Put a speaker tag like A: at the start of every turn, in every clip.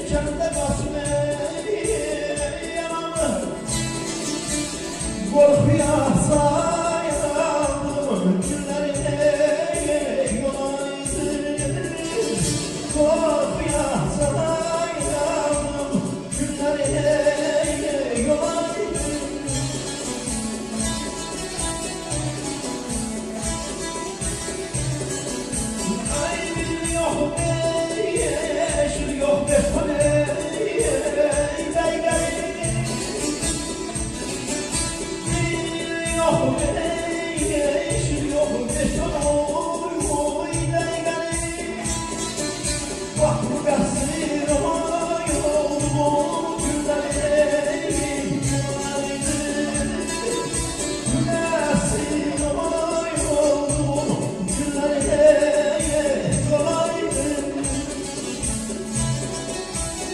A: kendi kaçmayı yanımı korkuya sayalım günlerine yolaydı korkuya sayalım günlerine yolaydı ay yok yeşil yok besmele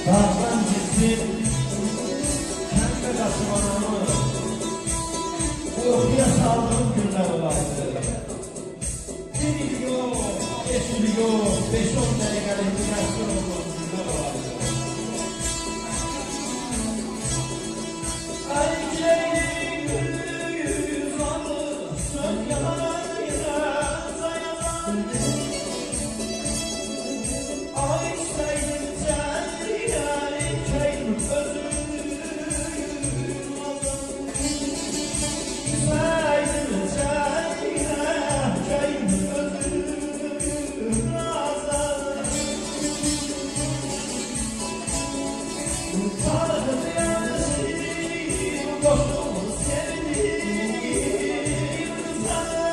A: Dağdan gitsin kendi kasmanamı korkuya saldığım günler vardı. Bir yok, yeşil yok, 5-10 dakikalık integrasyon olduğum günler vardı. Ay güleyin gülüyüz anı, sön yanayla sayazan. Ay sayın cahiyay, keyim özüm azam. Sayın cahiyay, keyim özüm azam. Tanrı yansın, dostum sevdiğim sana.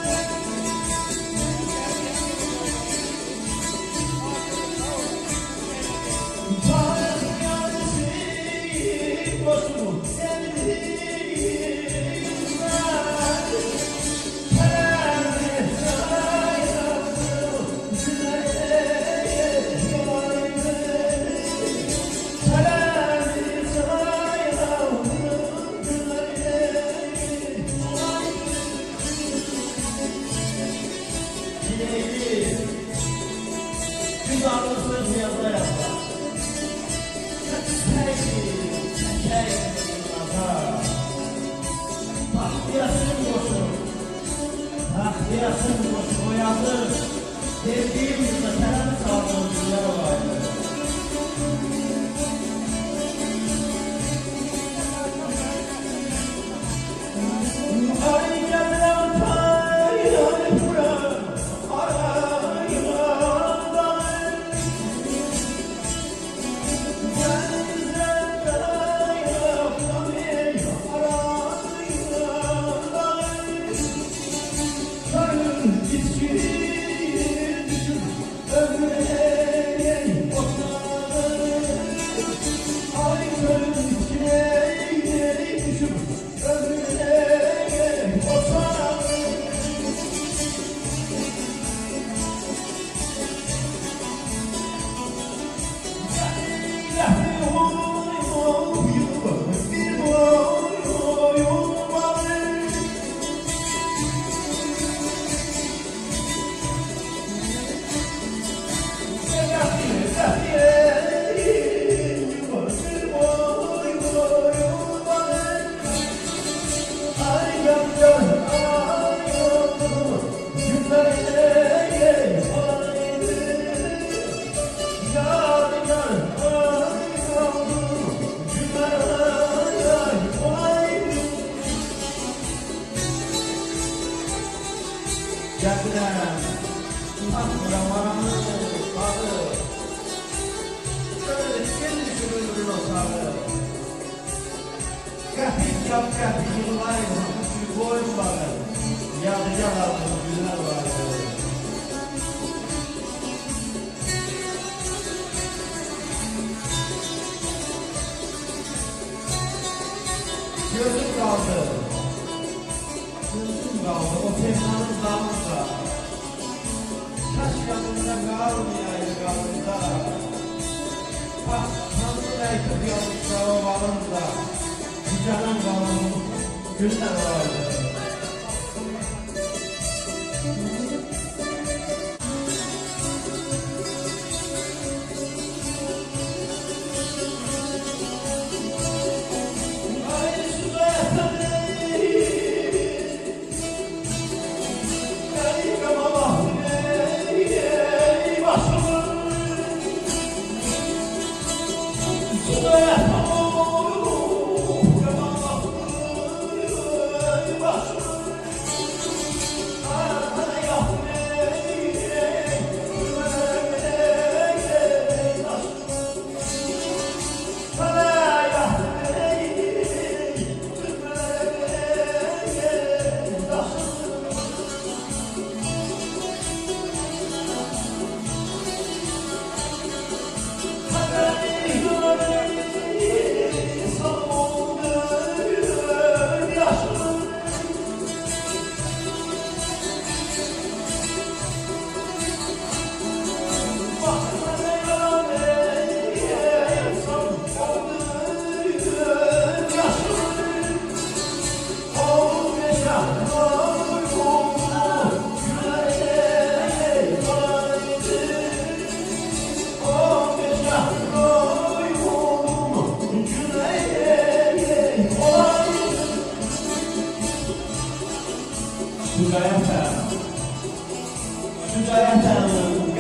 A: Güzarlısın yazda yazda Tahtiyasın boşun Tahtiyasın boşun oyadı sevdiğimizde selam sağlığın günler olaydı. Ay gelmem tay ay buram Geldiler, Yaman'ın bağı, şöyle kendi şükürünün otağı. Kapit yap kapit yıllayın, küçük boyun bağı, yağdıca aldığım günler vardı. Gözüm kaldı. Gözüm kaldı, o peymanın damında. Taş yanında kalmayaydı kalında. Tanrı ayıp yanında o balında. Canım balım, günler vardı.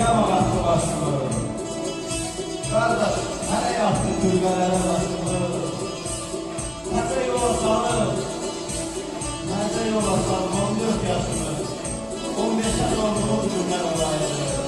A: Yama bastı başımı. Kardeş, hani yaptı Türkler'e başımı. Nerede yola salım? Nerede yola salım? 14 yaşımı. 15 yaş oldu Türkler olaydı.